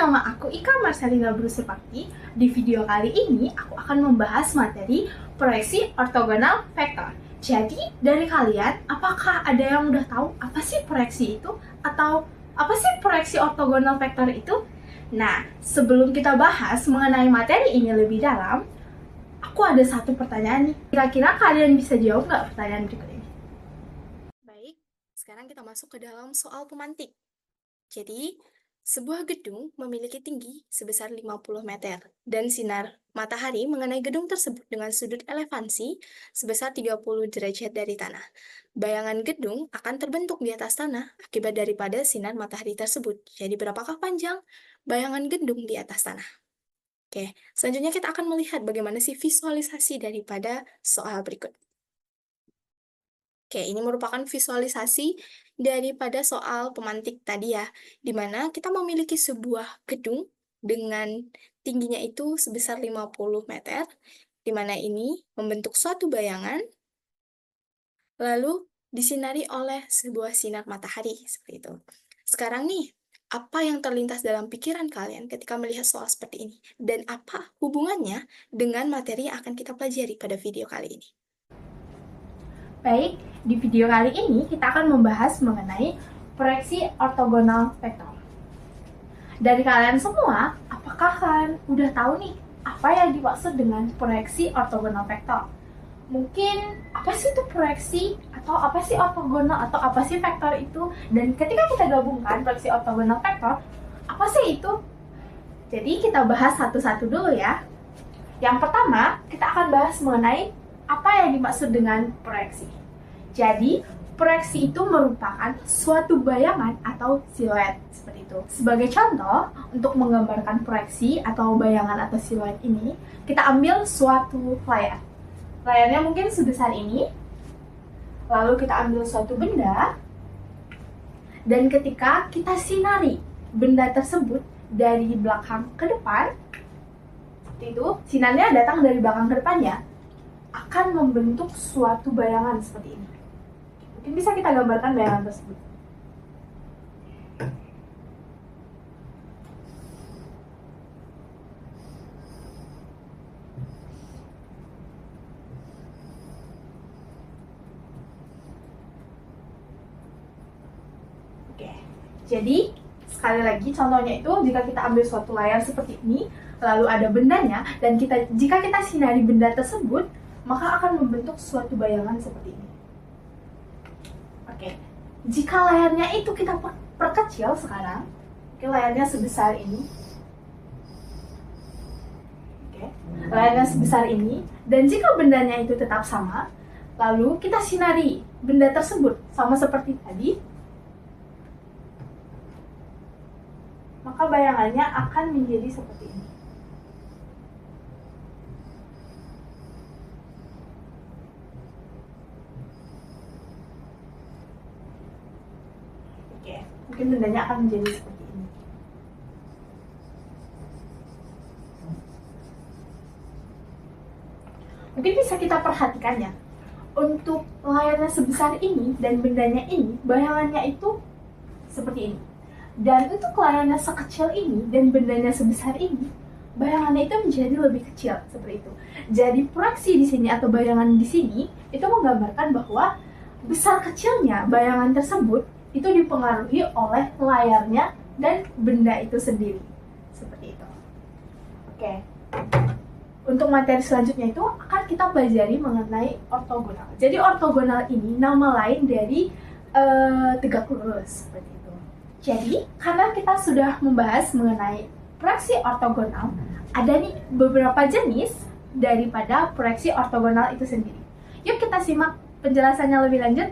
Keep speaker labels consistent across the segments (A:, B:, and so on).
A: nama aku Ika Marcelina Brusepakti. Di video kali ini, aku akan membahas materi proyeksi ortogonal vektor. Jadi, dari kalian, apakah ada yang udah tahu apa sih proyeksi itu? Atau apa sih proyeksi ortogonal vektor itu? Nah, sebelum kita bahas mengenai materi ini lebih dalam, aku ada satu pertanyaan nih. Kira-kira kalian bisa jawab nggak pertanyaan berikut ini?
B: Baik, sekarang kita masuk ke dalam soal pemantik. Jadi, sebuah gedung memiliki tinggi sebesar 50 meter dan sinar matahari mengenai gedung tersebut dengan sudut elevansi sebesar 30 derajat dari tanah. Bayangan gedung akan terbentuk di atas tanah akibat daripada sinar matahari tersebut. Jadi, berapakah panjang bayangan gedung di atas tanah? Oke, selanjutnya kita akan melihat bagaimana sih visualisasi daripada soal berikut. Oke, ini merupakan visualisasi daripada soal pemantik tadi ya, di mana kita memiliki sebuah gedung dengan tingginya itu sebesar 50 meter, di mana ini membentuk suatu bayangan, lalu disinari oleh sebuah sinar matahari, seperti itu. Sekarang nih, apa yang terlintas dalam pikiran kalian ketika melihat soal seperti ini? Dan apa hubungannya dengan materi yang akan kita pelajari pada video kali ini?
A: Baik, di video kali ini kita akan membahas mengenai proyeksi ortogonal vektor. Dari kalian semua, apakah kalian udah tahu nih apa yang dimaksud dengan proyeksi ortogonal vektor? Mungkin apa sih itu proyeksi atau apa sih ortogonal atau apa sih vektor itu? Dan ketika kita gabungkan proyeksi ortogonal vektor, apa sih itu? Jadi kita bahas satu-satu dulu ya. Yang pertama, kita akan bahas mengenai apa yang dimaksud dengan proyeksi. Jadi, proyeksi itu merupakan suatu bayangan atau siluet seperti itu. Sebagai contoh, untuk menggambarkan proyeksi atau bayangan atau siluet ini, kita ambil suatu layar. Layarnya mungkin sebesar ini. Lalu kita ambil suatu benda, dan ketika kita sinari benda tersebut dari belakang ke depan, seperti itu, sinarnya datang dari belakang ke depannya, akan membentuk suatu bayangan seperti ini. Mungkin bisa kita gambarkan bayangan tersebut. Oke, jadi sekali lagi contohnya itu jika kita ambil suatu layar seperti ini, lalu ada bendanya, dan jika kita sinari benda tersebut, maka akan membentuk suatu bayangan seperti ini. Oke, jika layarnya itu kita perkecil sekarang, oke, layarnya sebesar ini, oke, layarnya sebesar ini, dan jika bendanya itu tetap sama, lalu kita sinari benda tersebut sama seperti tadi, maka bayangannya akan menjadi seperti ini. Oke, mungkin bendanya akan menjadi seperti ini. Mungkin bisa kita perhatikan ya, untuk layarnya sebesar ini dan bendanya ini, bayangannya itu seperti ini. Dan untuk layarnya sekecil ini dan bendanya sebesar ini, bayangannya itu menjadi lebih kecil seperti itu. Jadi proyeksi di sini atau bayangan di sini itu menggambarkan bahwa besar kecilnya bayangan tersebut itu dipengaruhi oleh layarnya dan benda itu sendiri. Seperti itu. Oke. Untuk materi selanjutnya itu akan kita pelajari mengenai ortogonal. Jadi ortogonal ini nama lain dari tegak lurus seperti itu. Jadi, karena kita sudah membahas mengenai proyeksi ortogonal, ada nih beberapa jenis daripada proyeksi ortogonal itu sendiri. Yuk kita simak penjelasannya lebih lanjut.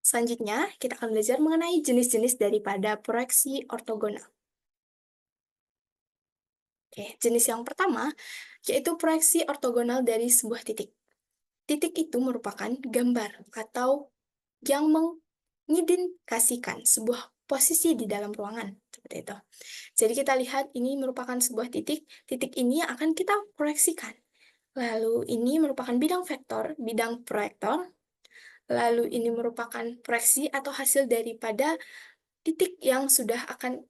B: Selanjutnya, kita akan belajar mengenai jenis-jenis daripada proyeksi ortogonal. Oke, jenis yang pertama yaitu proyeksi ortogonal dari sebuah titik. Titik itu merupakan gambar atau yang mengidentifikasikan sebuah posisi di dalam ruangan, seperti itu. Jadi kita lihat ini merupakan sebuah titik, titik ini yang akan kita proyeksikan. Lalu ini merupakan bidang vektor, bidang proyektor. Lalu ini merupakan proyeksi atau hasil daripada titik yang sudah akan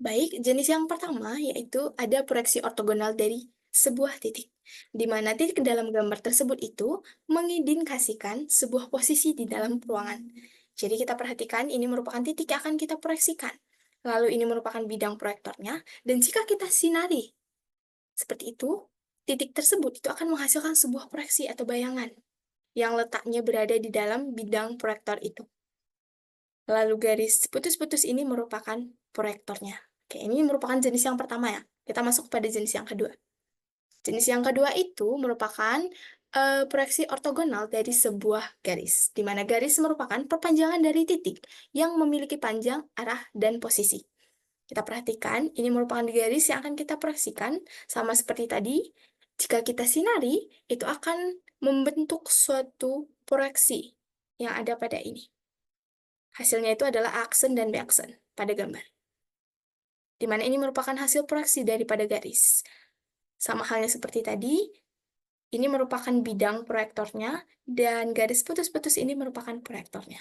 B: Baik, jenis yang pertama yaitu ada proyeksi ortogonal dari sebuah titik, di mana titik dalam gambar tersebut itu mengindikasikan sebuah posisi di dalam ruangan. Jadi kita perhatikan ini merupakan titik yang akan kita proyeksikan. Lalu ini merupakan bidang proyektornya, dan jika kita sinari seperti itu, titik tersebut itu akan menghasilkan sebuah proyeksi atau bayangan yang letaknya berada di dalam bidang proyektor itu. Lalu garis putus-putus ini merupakan proyektornya. Oke, ini merupakan jenis yang pertama ya. Kita masuk pada jenis yang kedua. Jenis yang kedua itu merupakan proyeksi ortogonal dari sebuah garis, di mana garis merupakan perpanjangan dari titik yang memiliki panjang, arah, dan posisi. Kita perhatikan, ini merupakan garis yang akan kita proyeksikan, sama seperti tadi. Jika kita sinari, itu akan membentuk suatu proyeksi yang ada pada ini. Hasilnya itu adalah aksen dan B-aksen pada gambar, di mana ini merupakan hasil proyeksi daripada garis. Sama halnya seperti tadi, ini merupakan bidang proyektornya, dan garis putus-putus ini merupakan proyektornya.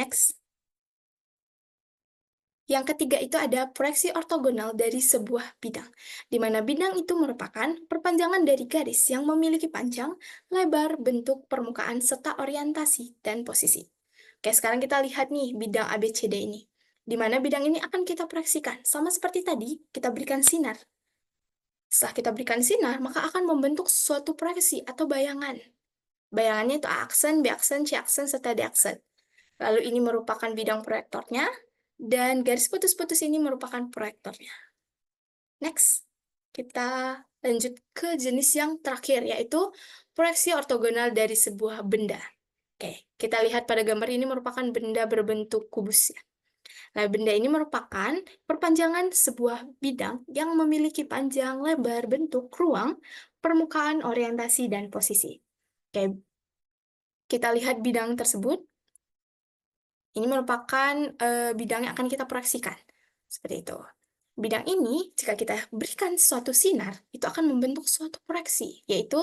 B: Next. Yang ketiga itu ada proyeksi ortogonal dari sebuah bidang, di mana bidang itu merupakan perpanjangan dari garis yang memiliki panjang, lebar, bentuk, permukaan, serta orientasi dan posisi. Oke, sekarang kita lihat nih bidang ABCD ini, di mana bidang ini akan kita proyeksikan. Sama seperti tadi, kita berikan sinar. Setelah kita berikan sinar, maka akan membentuk suatu proyeksi atau bayangan. Bayangannya itu A-aksen, B-aksen, C-aksen, serta D-aksen. Lalu ini merupakan bidang proyektornya, dan garis putus-putus ini merupakan proyektornya. Next, kita lanjut ke jenis yang terakhir, yaitu proyeksi ortogonal dari sebuah benda. Oke, kita lihat pada gambar ini merupakan benda berbentuk kubus ya. Nah, benda ini merupakan perpanjangan sebuah bidang yang memiliki panjang, lebar, bentuk, ruang, permukaan, orientasi, dan posisi. Oke, kita lihat bidang tersebut. Ini merupakan bidang yang akan kita proyeksikan. Seperti itu. Bidang ini, jika kita berikan suatu sinar, itu akan membentuk suatu proyeksi, yaitu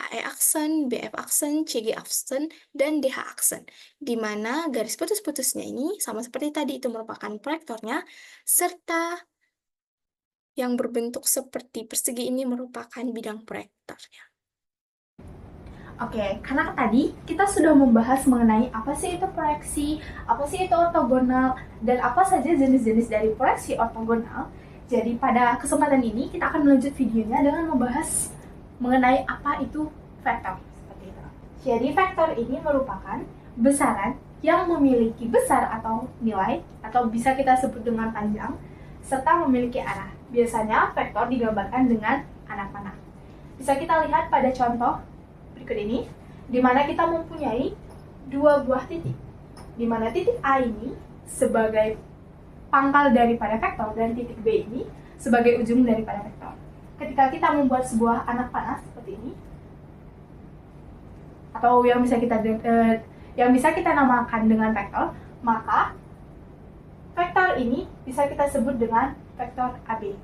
B: AE-aksen, BF-aksen, CG-aksen, dan DH-aksen, di mana garis putus-putusnya ini, sama seperti tadi, itu merupakan proyektornya, serta yang berbentuk seperti persegi ini merupakan bidang proyektornya.
A: Oke, karena tadi kita sudah membahas mengenai apa sih itu proyeksi, apa sih itu ortogonal, dan apa saja jenis-jenis dari proyeksi ortogonal. Jadi pada kesempatan ini kita akan melanjut videonya dengan membahas mengenai apa itu vektor. Seperti itu. Jadi vektor ini merupakan besaran yang memiliki besar atau nilai, atau bisa kita sebut dengan panjang, serta memiliki arah. Biasanya vektor digambarkan dengan anak panah. Bisa kita lihat pada contoh berikut ini, di mana kita mempunyai dua buah titik, di mana titik A ini sebagai pangkal daripada vektor dan titik B ini sebagai ujung daripada vektor. Ketika kita membuat sebuah anak panah seperti ini, atau yang bisa kita namakan dengan vektor, maka vektor ini bisa kita sebut dengan vektor AB.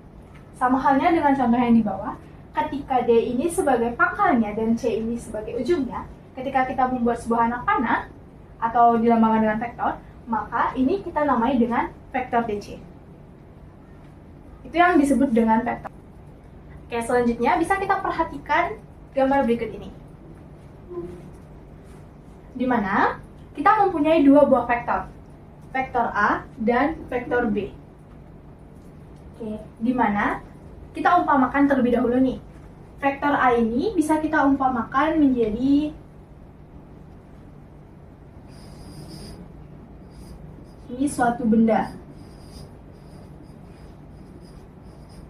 A: Sama halnya dengan contoh yang di bawah. Ketika D ini sebagai pangkalnya dan C ini sebagai ujungnya, ketika kita membuat sebuah anak panah atau dilambangkan dengan vektor, maka ini kita namai dengan vektor DC. Itu yang disebut dengan vektor. Oke, selanjutnya bisa kita perhatikan gambar berikut ini, di mana kita mempunyai dua buah vektor, vektor A dan vektor B. Oke, di mana kita umpamakan terlebih dahulu nih. Vektor A ini bisa kita umpamakan menjadi ini suatu benda.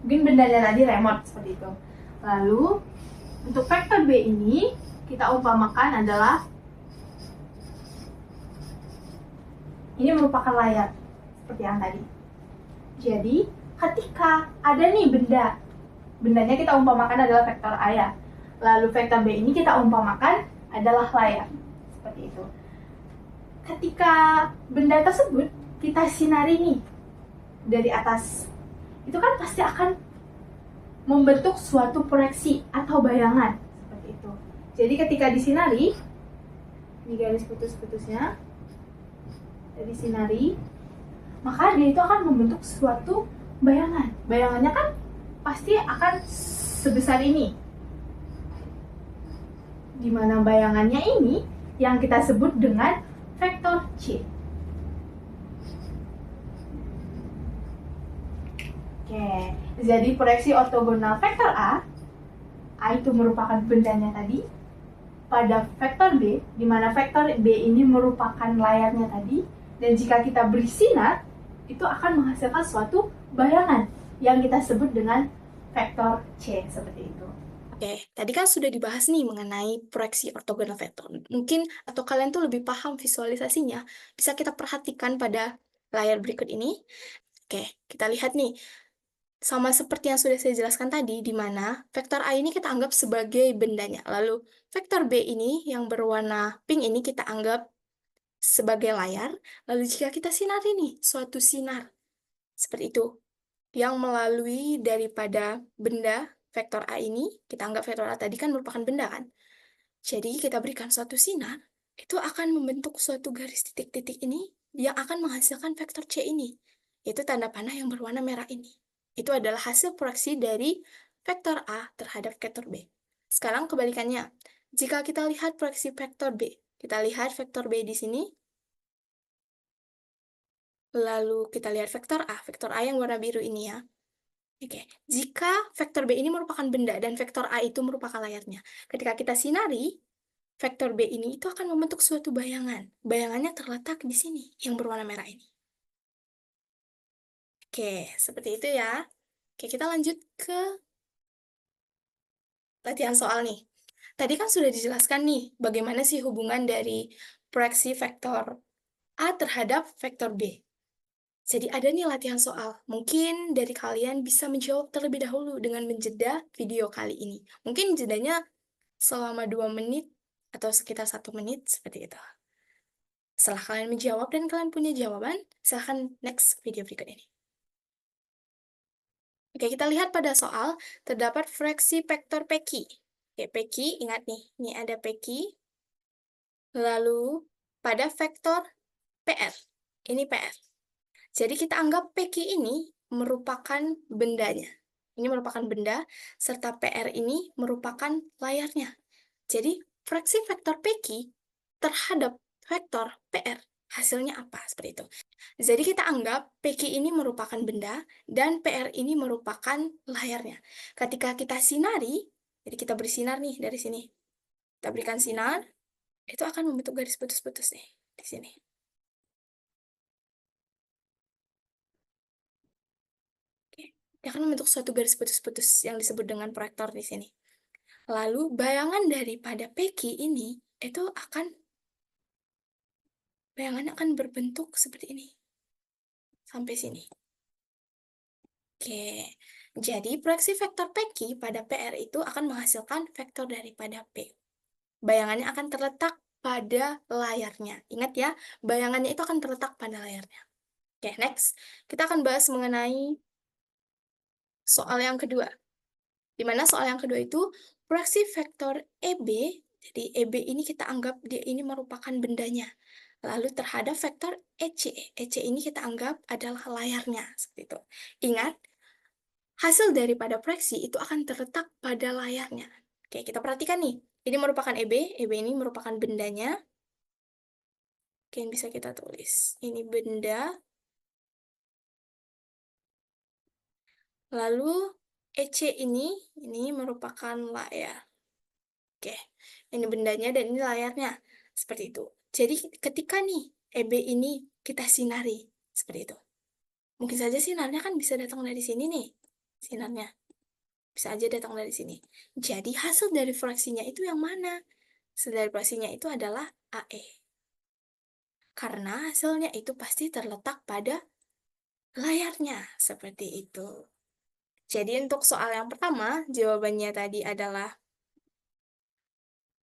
A: Mungkin bendanya tadi remote seperti itu. Lalu untuk vektor B ini kita umpamakan adalah ini merupakan layar seperti yang tadi. Jadi ketika ada nih bendanya kita umpamakan adalah vektor A ya. Lalu vektor B ini kita umpamakan adalah layar. Seperti itu. Ketika benda tersebut kita sinari nih dari atas, itu kan pasti akan membentuk suatu proyeksi atau bayangan. Seperti itu. Jadi ketika disinari, ini garis putus-putusnya, dari sinari, maka dia itu akan membentuk suatu bayangan. Bayangannya kan pasti akan sebesar ini. Di mana bayangannya ini yang kita sebut dengan vektor C. Oke, jadi proyeksi ortogonal vektor A itu merupakan bendanya tadi, pada vektor B, di mana vektor B ini merupakan layarnya tadi, dan jika kita beri sinar, itu akan menghasilkan suatu bayangan yang kita sebut dengan vektor C, seperti itu.
B: Oke, tadi kan sudah dibahas nih mengenai proyeksi ortogonal vektor. Mungkin atau kalian tuh lebih paham visualisasinya, bisa kita perhatikan pada layar berikut ini. Oke, kita lihat nih. Sama seperti yang sudah saya jelaskan tadi, di mana vektor A ini kita anggap sebagai bendanya. Lalu vektor B ini yang berwarna pink ini kita anggap sebagai layar. Lalu jika kita sinari nih, suatu sinar seperti itu, yang melalui daripada benda vektor A ini, kita anggap vektor A tadi kan merupakan benda kan. Jadi kita berikan suatu sinar, itu akan membentuk suatu garis titik-titik ini yang akan menghasilkan vektor C ini, yaitu tanda panah yang berwarna merah ini. Itu adalah hasil proyeksi dari vektor A terhadap vektor B. Sekarang kebalikannya, jika kita lihat proyeksi vektor B, kita lihat vektor B di sini, lalu kita lihat vektor A yang warna biru ini ya. Oke, jika vektor B ini merupakan benda dan vektor A itu merupakan layarnya, ketika kita sinari, vektor B ini itu akan membentuk suatu bayangan. Bayangannya terletak di sini, yang berwarna merah ini. Oke, seperti itu ya. Oke, kita lanjut ke latihan soal nih. Tadi kan sudah dijelaskan nih, bagaimana sih hubungan dari proyeksi vektor A terhadap vektor B. Jadi ada nih latihan soal. Mungkin dari kalian bisa menjawab terlebih dahulu dengan menjeda video kali ini. Mungkin jedanya selama 2 menit atau sekitar 1 menit, seperti itu. Setelah kalian menjawab dan kalian punya jawaban, silahkan next video berikut ini. Oke, kita lihat pada soal, terdapat fraksi vektor PQ. Oke, PQ, ingat nih, ini ada PQ. Lalu, pada vektor PR. Ini PR. Jadi kita anggap PQ ini merupakan bendanya. Ini merupakan benda, serta PR ini merupakan layarnya. Jadi, fraksi vektor PQ terhadap vektor PR, hasilnya apa? Seperti itu. Jadi kita anggap PQ ini merupakan benda, dan PR ini merupakan layarnya. Ketika kita sinari, jadi kita beri sinar nih dari sini. Kita berikan sinar, itu akan membentuk garis putus-putus nih, di sini. Oke, dia akan membentuk suatu garis putus-putus yang disebut dengan proyektor di sini. Lalu bayangan daripada PQ ini itu bayangannya akan berbentuk seperti ini sampai sini. Oke, jadi proyeksi vektor PQ pada PR itu akan menghasilkan vektor daripada P. Bayangannya akan terletak pada layarnya. Ingat ya, bayangannya itu akan terletak pada layarnya. Oke, next. Kita akan bahas mengenai soal yang kedua. Di mana soal yang kedua itu proyeksi vektor EB, jadi EB ini kita anggap dia ini merupakan bendanya. Lalu terhadap vektor EC, EC ini kita anggap adalah layarnya, seperti itu. Ingat, hasil daripada proyeksi itu akan terletak pada layarnya. Oke, kita perhatikan nih. Ini merupakan EB, EB ini merupakan bendanya. Oke, bisa kita tulis. Ini benda. Lalu EC ini merupakan layar. Oke, ini bendanya dan ini layarnya. Seperti itu. Jadi ketika nih EB ini kita sinari, seperti itu. Mungkin saja sinarnya kan bisa datang dari sini nih. Sinarnya. Bisa aja datang dari sini. Jadi hasil dari fraksinya itu yang mana? Hasil dari fraksinya itu adalah AE. Karena hasilnya itu pasti terletak pada layarnya. Seperti itu. Jadi untuk soal yang pertama, jawabannya tadi adalah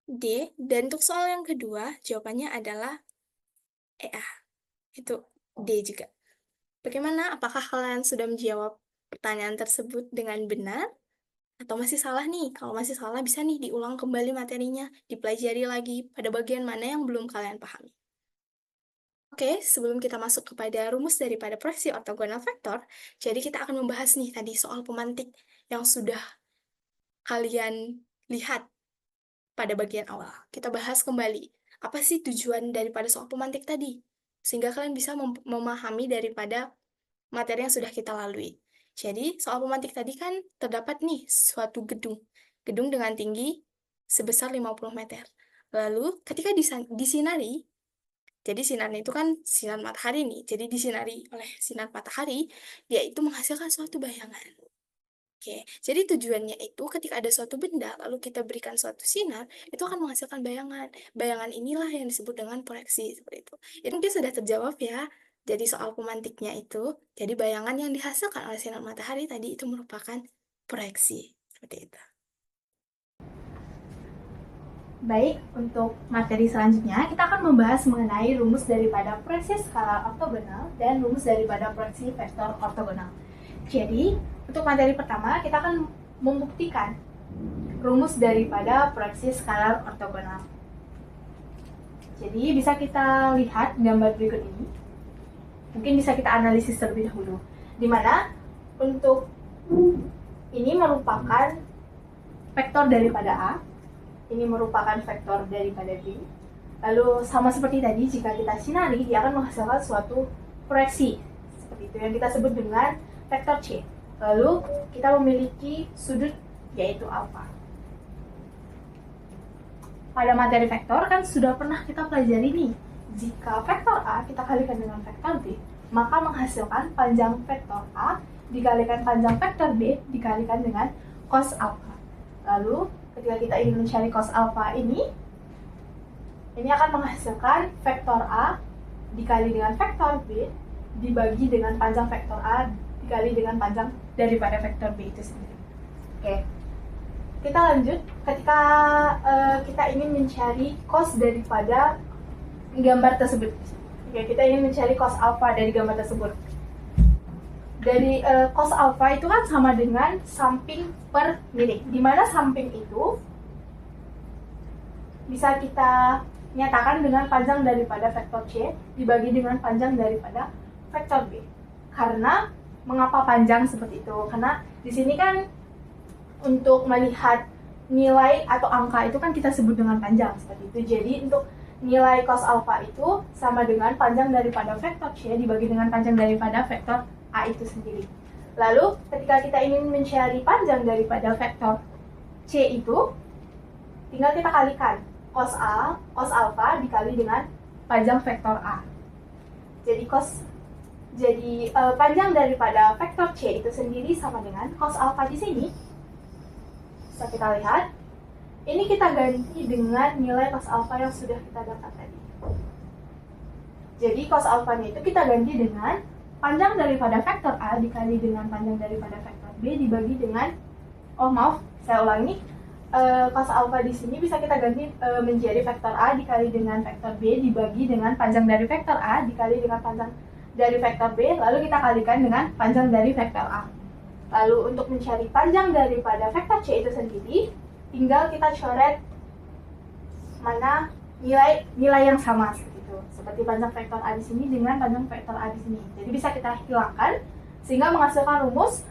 B: D. Dan untuk soal yang kedua, jawabannya adalah EA. Itu D juga. Bagaimana? Apakah kalian sudah menjawab pertanyaan tersebut dengan benar? Atau masih salah nih? Kalau masih salah, bisa nih diulang kembali materinya, dipelajari lagi pada bagian mana yang belum kalian pahami. Oke, sebelum kita masuk kepada rumus daripada proyeksi ortogonal vektor, jadi kita akan membahas nih tadi soal pemantik yang sudah kalian lihat pada bagian awal. Kita bahas kembali, apa sih tujuan daripada soal pemantik tadi? Sehingga kalian bisa memahami daripada materi yang sudah kita lalui. Jadi, soal pemantik tadi kan terdapat nih suatu gedung. Gedung dengan tinggi sebesar 50 meter. Lalu, ketika disinari, jadi sinarnya itu kan sinar matahari nih. Jadi disinari oleh sinar matahari, dia itu menghasilkan suatu bayangan. Oke, jadi tujuannya itu ketika ada suatu benda, lalu kita berikan suatu sinar, itu akan menghasilkan bayangan. Bayangan inilah yang disebut dengan proyeksi, seperti itu. Itu mungkin sudah terjawab ya. Jadi soal pemantiknya itu, jadi bayangan yang dihasilkan oleh sinar matahari tadi itu merupakan proyeksi. Seperti itu.
A: Baik, untuk materi selanjutnya kita akan membahas mengenai rumus daripada proyeksi skalar ortogonal dan rumus daripada proyeksi vektor ortogonal. Jadi, untuk materi pertama kita akan membuktikan rumus daripada proyeksi skalar ortogonal. Jadi, bisa kita lihat gambar berikut ini. Mungkin bisa kita analisis terlebih dahulu. Di mana untuk ini merupakan vektor daripada A, ini merupakan vektor daripada B. Lalu sama seperti tadi, jika kita sinari, dia akan menghasilkan suatu proyeksi. Seperti itu yang kita sebut dengan vektor C. Lalu kita memiliki sudut yaitu alfa. Pada materi vektor kan sudah pernah kita pelajari nih. Jika vektor A kita kalikan dengan vektor B, maka menghasilkan panjang vektor A dikalikan panjang vektor B dikalikan dengan cos alfa. Lalu ketika kita ingin mencari cos alfa ini akan menghasilkan vektor A dikali dengan vektor B dibagi dengan panjang vektor A dikali dengan panjang daripada vektor B itu sendiri. Oke, kita lanjut. Ketika kita ingin mencari cos daripada gambar tersebut, oke, kita ingin mencari cos alfa dari gambar tersebut. Dari cos alfa itu kan sama dengan samping per milik, di mana samping itu bisa kita nyatakan dengan panjang daripada vektor C dibagi dengan panjang daripada vektor B. Karena mengapa panjang seperti itu? Karena di sini kan untuk melihat nilai atau angka itu kan kita sebut dengan panjang seperti itu. Jadi untuk nilai cos alfa itu sama dengan panjang daripada vektor C dibagi dengan panjang daripada vektor A itu sendiri. Lalu ketika kita ingin mencari panjang daripada vektor C itu, tinggal kita kalikan cos alfa dikali dengan panjang vektor A. Jadi panjang daripada vektor C itu sendiri sama dengan cos alfa di sini. Bisa kita lihat, ini kita ganti dengan nilai cos alfa yang sudah kita dapat tadi. Jadi cos alfanya itu kita ganti dengan panjang daripada vektor A dikali dengan panjang daripada vektor B dibagi dengan, saya ulangi, cos alfa di sini bisa kita ganti menjadi vektor A dikali dengan vektor B dibagi dengan panjang dari vektor A dikali dengan panjang dari vektor B, lalu kita kalikan dengan panjang dari vektor A. Lalu untuk mencari panjang daripada vektor C itu sendiri, tinggal kita coret mana nilai yang sama. Seperti panjang vektor A di sini dengan panjang vektor A di sini. Jadi bisa kita hilangkan sehingga menghasilkan rumus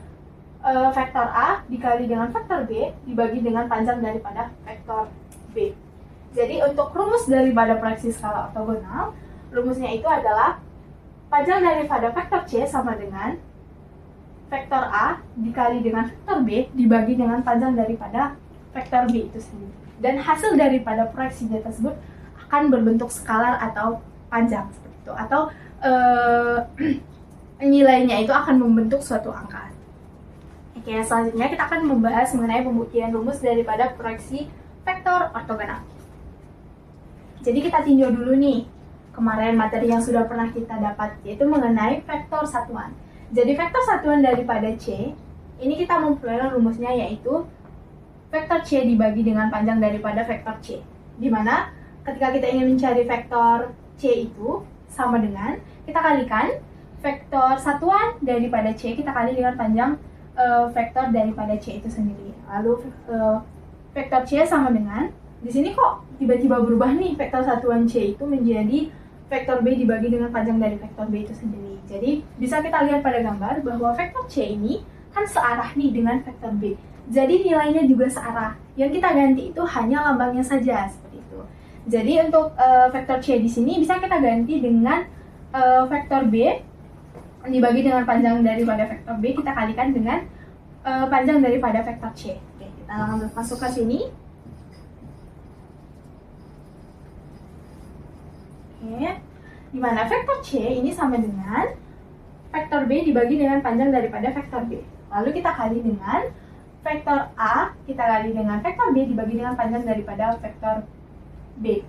A: vektor A dikali dengan vektor B dibagi dengan panjang daripada vektor B. Jadi untuk rumus daripada proyeksi skala ortogonal, rumusnya itu adalah panjang daripada vektor C sama dengan vektor A dikali dengan vektor B dibagi dengan panjang daripada vektor B itu sendiri. Dan hasil daripada proyeksinya tersebut akan berbentuk skalar atau panjang seperti itu, atau nilainya itu akan membentuk suatu angka. Oke, selanjutnya kita akan membahas mengenai pembuktian rumus daripada proyeksi vektor ortogonal. Jadi kita tinjau dulu nih kemarin materi yang sudah pernah kita dapat, yaitu mengenai vektor satuan. Jadi vektor satuan daripada C ini kita memperoleh rumusnya yaitu vektor C dibagi dengan panjang daripada vektor C, di mana ketika kita ingin mencari vektor C itu sama dengan kita kalikan vektor satuan daripada C kita kali dengan panjang vektor daripada C itu sendiri. Lalu vektor C sama dengan, di sini kok tiba-tiba berubah nih, vektor satuan C itu menjadi vektor B dibagi dengan panjang dari vektor B itu sendiri. Jadi bisa kita lihat pada gambar bahwa vektor C ini kan searah nih dengan vektor B. Jadi nilainya juga searah. Yang kita ganti itu hanya lambangnya saja seperti itu. Jadi untuk vektor C di sini bisa kita ganti dengan vektor B dibagi dengan panjang daripada vektor B, kita kalikan dengan panjang daripada vektor C. Oke, kita langsung masuk ke sini. Oke, dimana vektor C ini sama dengan vektor B dibagi dengan panjang daripada vektor B. Lalu kita kali dengan vektor A, kita kali dengan vektor B dibagi dengan panjang daripada vektor B.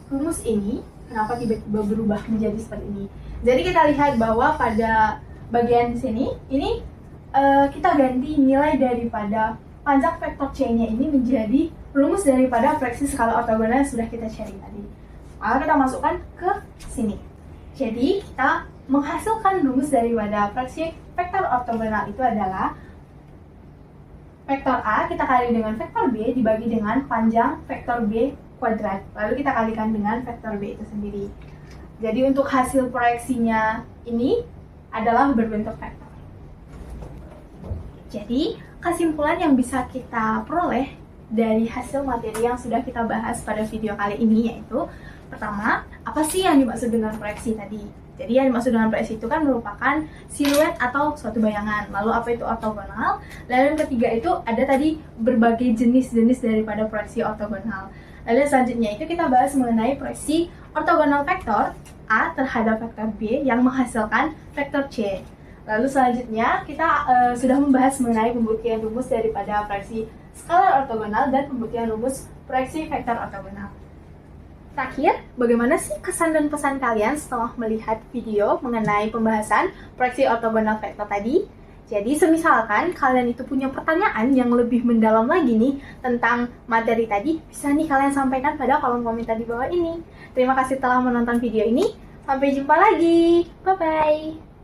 A: Rumus ini kenapa tiba-tiba berubah menjadi seperti ini? Jadi kita lihat bahwa pada bagian sini ini kita ganti nilai daripada panjang vektor C-nya ini menjadi rumus daripada fraksi skala ortogonal yang sudah kita cari tadi. Lalu kita masukkan ke sini. Jadi kita menghasilkan rumus daripada fraksi vektor ortogonal itu adalah vektor A kita kali dengan vektor B dibagi dengan panjang vektor B kuadrat. Lalu kita kalikan dengan vektor B itu sendiri. Jadi untuk hasil proyeksinya ini adalah berbentuk vektor. Jadi kesimpulan yang bisa kita peroleh dari hasil materi yang sudah kita bahas pada video kali ini yaitu pertama, apa sih yang dimaksud dengan proyeksi tadi? Jadi yang dimaksud dengan proyeksi itu kan merupakan siluet atau suatu bayangan. Lalu apa itu ortogonal? Lalu yang ketiga itu ada tadi berbagai jenis-jenis daripada proyeksi ortogonal. Lalu selanjutnya itu kita bahas mengenai proyeksi ortogonal vektor A terhadap vektor B yang menghasilkan vektor C. Lalu selanjutnya kita sudah membahas mengenai pembuktian rumus daripada proyeksi skalar ortogonal dan pembuktian rumus proyeksi vektor ortogonal. Terakhir, bagaimana sih kesan dan pesan kalian setelah melihat video mengenai pembahasan proyeksi ortogonal vektor tadi? Jadi semisalkan kalian itu punya pertanyaan yang lebih mendalam lagi nih tentang materi tadi, bisa nih kalian sampaikan pada kolom komentar di bawah ini. Terima kasih telah menonton video ini, sampai jumpa lagi, bye-bye!